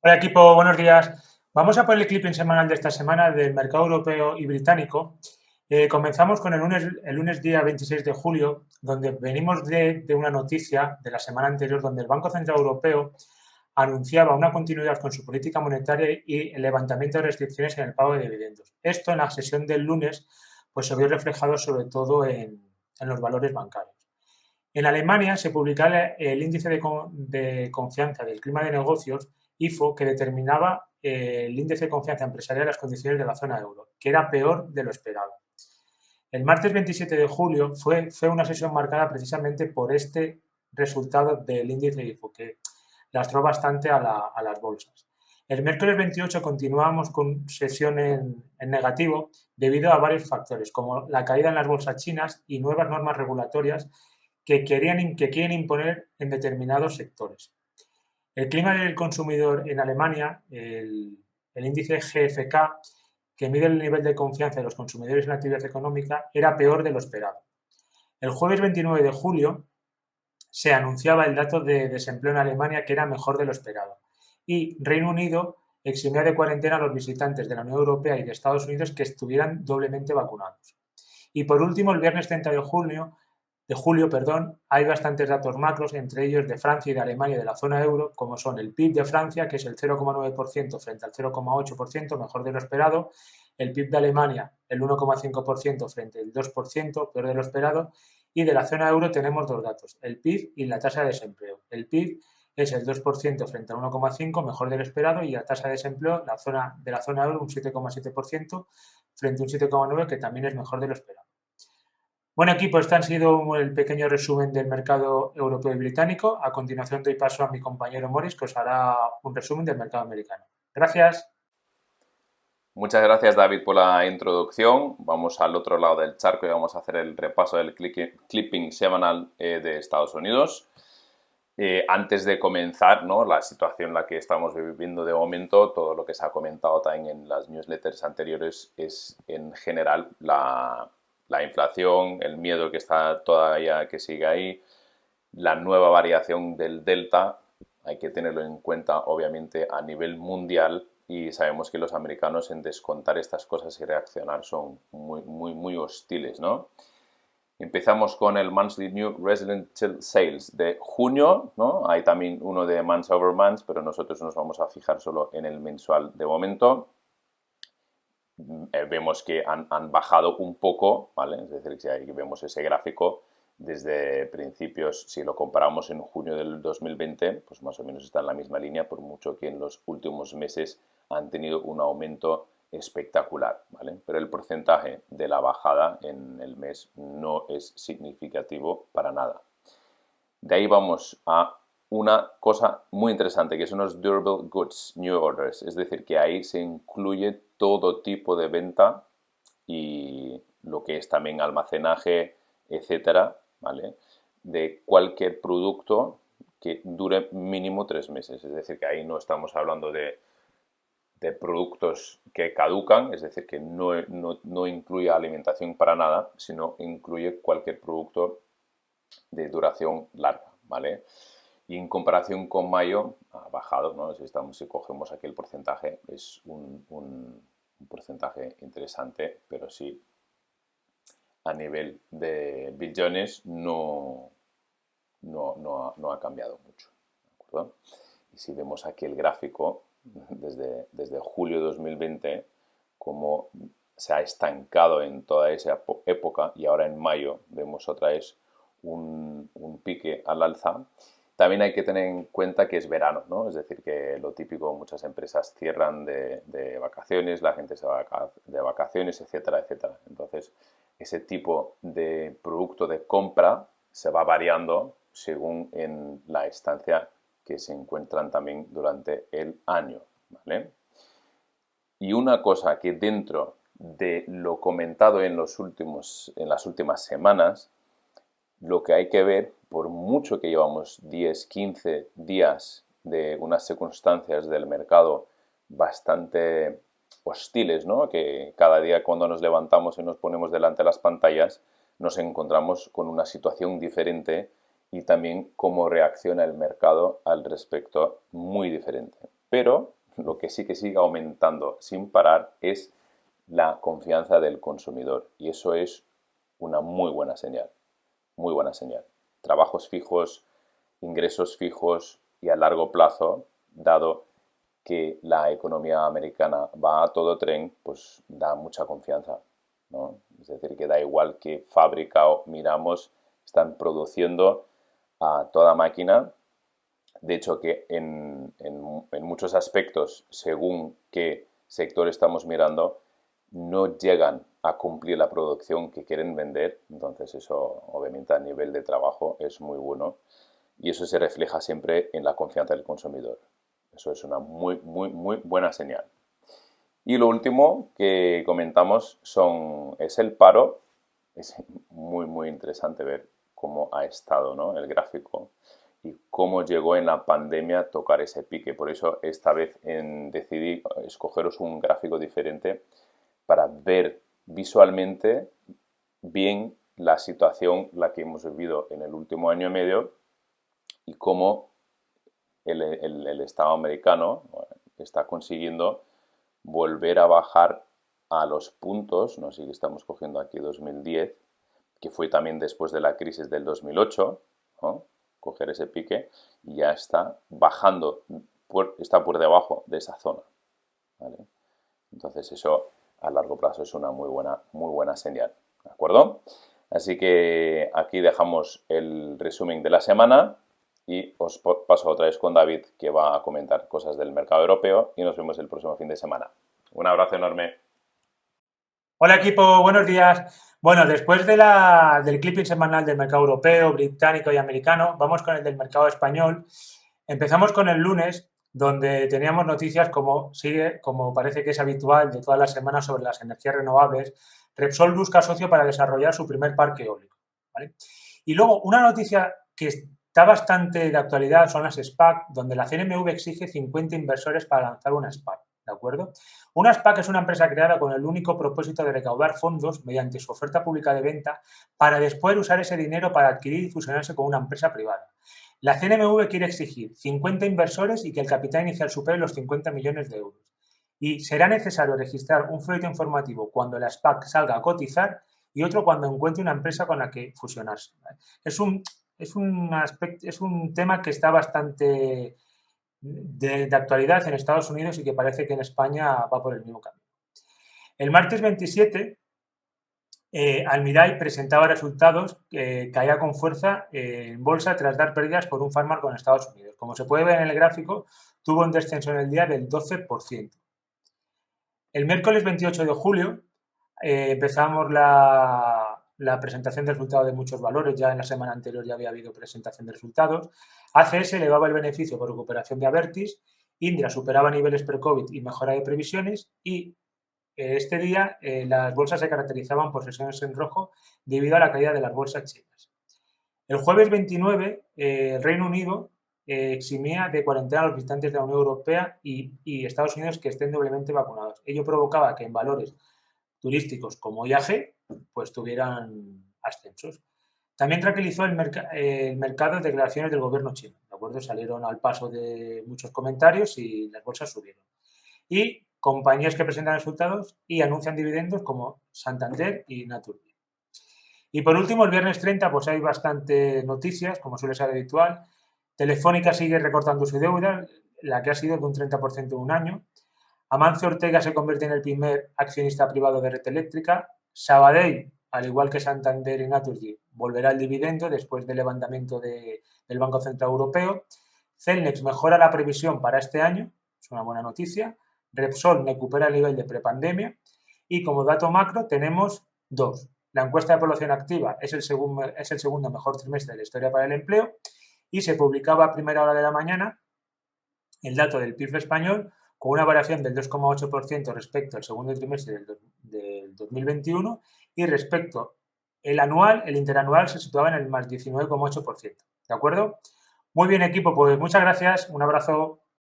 Hola equipo, buenos días. Vamos a por el clipping semanal de esta semana del mercado europeo y británico. Comenzamos con el lunes día 26 de julio, donde venimos de una noticia de la semana anterior, donde el Banco Central Europeo anunciaba una continuidad con su política monetaria y el levantamiento de restricciones en el pago de dividendos. Esto en la sesión del lunes pues, se vio reflejado sobre todo en los valores bancarios. En Alemania se publicaba el índice de confianza del clima de negocios, IFO, que determinaba el índice de confianza empresarial y las condiciones de la zona euro, que era peor de lo esperado. El martes 27 de julio fue una sesión marcada precisamente por este resultado del índice IFO, que lastró bastante a las bolsas. El miércoles 28 continuamos con sesión en negativo debido a varios factores, como la caída en las bolsas chinas y nuevas normas regulatorias que quieren imponer en determinados sectores. El clima del consumidor en Alemania, el índice GfK, que mide el nivel de confianza de los consumidores en la actividad económica, era peor de lo esperado. El jueves 29 de julio se anunciaba el dato de desempleo en Alemania, que era mejor de lo esperado. Y Reino Unido eximía de cuarentena a los visitantes de la Unión Europea y de Estados Unidos que estuvieran doblemente vacunados. Y por último, el viernes 30 de julio, hay bastantes datos macros, entre ellos de Francia y de Alemania y de la zona euro, como son el PIB de Francia, que es el 0,9% frente al 0,8%, mejor de lo esperado, el PIB de Alemania, el 1,5% frente al 2%, peor de lo esperado, y de la zona euro tenemos dos datos, el PIB y la tasa de desempleo. El PIB es el 2% frente al 1,5%, mejor de lo esperado, y la tasa de desempleo de la zona euro un 7,7% frente a un 7,9%, que también es mejor de lo esperado. Bueno, equipo, este ha sido el pequeño resumen del mercado europeo y británico. A continuación doy paso a mi compañero Morris, que os hará un resumen del mercado americano. Gracias. Muchas gracias, David, por la introducción. Vamos al otro lado del charco y vamos a hacer el repaso del clipping semanal de Estados Unidos. Antes de comenzar, ¿no?, la situación en la que estamos viviendo de momento, todo lo que se ha comentado también en las newsletters anteriores es en general la inflación, el miedo que está todavía, que sigue ahí, la nueva variación del Delta. Hay que tenerlo en cuenta, obviamente, a nivel mundial, y sabemos que los americanos en descontar estas cosas y reaccionar son muy hostiles, ¿no? Empezamos con el Monthly New Residential Sales de junio, ¿no? Hay también uno de months over months, pero nosotros nos vamos a fijar solo en el mensual de momento. Vemos que han bajado un poco, ¿vale? Es decir, si ahí vemos ese gráfico desde principios, si lo comparamos en junio del 2020, pues más o menos está en la misma línea, por mucho que en los últimos meses han tenido un aumento espectacular, ¿vale? Pero el porcentaje de la bajada en el mes no es significativo para nada. De ahí vamos a una cosa muy interesante, que son los Durable Goods New Orders, es decir, que ahí se incluye todo tipo de venta y lo que es también almacenaje, etcétera, ¿vale?, de cualquier producto que dure mínimo 3 meses. Es decir, que ahí no estamos hablando de productos que caducan, es decir, que no incluye alimentación para nada, sino incluye cualquier producto de duración larga, ¿vale? Y en comparación con mayo ha bajado, ¿no? Si cogemos aquí el porcentaje, es un porcentaje interesante, pero sí, a nivel de billones no ha cambiado mucho, ¿de acuerdo? Y si vemos aquí el gráfico, desde julio de 2020, como se ha estancado en toda esa época, y ahora en mayo vemos otra vez un pique al alza. También hay que tener en cuenta que es verano, ¿no? Es decir, que lo típico, muchas empresas cierran de vacaciones, la gente se va de vacaciones, etcétera, etcétera. Entonces, ese tipo de producto de compra se va variando según en la estancia que se encuentran también durante el año, ¿vale? Y una cosa que dentro de lo comentado en las últimas semanas, lo que hay que ver, por mucho que llevamos 10, 15 días de unas circunstancias del mercado bastante hostiles, ¿no?, que cada día cuando nos levantamos y nos ponemos delante de las pantallas nos encontramos con una situación diferente y también cómo reacciona el mercado al respecto muy diferente. Pero lo que sí que sigue aumentando sin parar es la confianza del consumidor. Y eso es una muy buena señal, muy buena señal. Trabajos fijos, ingresos fijos y a largo plazo, dado que la economía americana va a todo tren, pues da mucha confianza, ¿no? Es decir, que da igual qué fábrica o miramos, están produciendo a toda máquina. De hecho, que en muchos aspectos, según qué sector estamos mirando, no llegan a cumplir la producción que quieren vender. Entonces eso, obviamente, a nivel de trabajo es muy bueno. Y eso se refleja siempre en la confianza del consumidor. Eso es una muy, muy, muy buena señal. Y lo último que comentamos es el paro. Es muy, muy interesante ver cómo ha estado, ¿no?, el gráfico y cómo llegó en la pandemia a tocar ese pique. Por eso esta vez decidí escogeros un gráfico diferente para ver visualmente bien la situación, la que hemos vivido en el último año y medio, y cómo el Estado americano está consiguiendo volver a bajar a los puntos, no sé si estamos cogiendo aquí 2010, que fue también después de la crisis del 2008, ¿no?, coger ese pique, y ya está bajando, está por debajo de esa zona, ¿vale? Entonces eso a largo plazo es una muy buena señal, ¿de acuerdo? Así que aquí dejamos el resumen de la semana y os paso otra vez con David, que va a comentar cosas del mercado europeo, y nos vemos el próximo fin de semana. Un abrazo enorme. Hola equipo, buenos días. Bueno, después del clipping semanal del mercado europeo, británico y americano, vamos con el del mercado español. Empezamos con el lunes, donde teníamos noticias como parece que es habitual de todas las semanas, sobre las energías renovables. Repsol busca socio para desarrollar su primer parque eólico, ¿vale? Y luego una noticia que está bastante de actualidad son las SPAC, donde la CNMV exige 50 inversores para lanzar una SPAC, ¿de acuerdo? Una SPAC es una empresa creada con el único propósito de recaudar fondos mediante su oferta pública de venta para después usar ese dinero para adquirir y fusionarse con una empresa privada. La CNMV quiere exigir 50 inversores y que el capital inicial supere los 50 millones de euros. Y será necesario registrar un folleto informativo cuando la SPAC salga a cotizar y otro cuando encuentre una empresa con la que fusionarse, ¿vale? Es un tema que está bastante de actualidad en Estados Unidos y que parece que en España va por el mismo camino. El martes 27, Almirall presentaba resultados que caía con fuerza en bolsa tras dar pérdidas por un fármaco en Estados Unidos. Como se puede ver en el gráfico, tuvo un descenso en el día del 12%. El miércoles 28 de julio empezamos la presentación de resultados de muchos valores. Ya en la semana anterior ya había habido presentación de resultados. ACS elevaba el beneficio por recuperación de Abertis, Indra superaba niveles pre-COVID y mejora de previsiones, y este día las bolsas se caracterizaban por sesiones en rojo debido a la caída de las bolsas chinas. El jueves 29, el Reino Unido eximía de cuarentena a los visitantes de la Unión Europea y Estados Unidos que estén doblemente vacunados. Ello provocaba que en valores turísticos como IAG pues tuvieran ascensos. También tranquilizó el mercado de declaraciones del gobierno chino, ¿de acuerdo? Salieron al paso de muchos comentarios y las bolsas subieron. Y compañías que presentan resultados y anuncian dividendos como Santander y Naturgy. Y por último, el viernes 30, pues hay bastantes noticias, como suele ser habitual. Telefónica sigue recortando su deuda, la que ha sido de un 30% en un año. Amancio Ortega se convierte en el primer accionista privado de Red Eléctrica. Sabadell, al igual que Santander y Naturgy, volverá al dividendo después del levantamiento del Banco Central Europeo. Celnex mejora la previsión para este año, es una buena noticia. Repsol recupera el nivel de prepandemia. Y como dato macro tenemos dos. La encuesta de población activa es el segundo mejor trimestre de la historia para el empleo, y se publicaba a primera hora de la mañana el dato del PIB español con una variación del 2,8% respecto al segundo trimestre del 2021, y respecto el interanual se situaba en el más 19,8%. ¿De acuerdo? Muy bien, equipo, pues muchas gracias, un abrazo.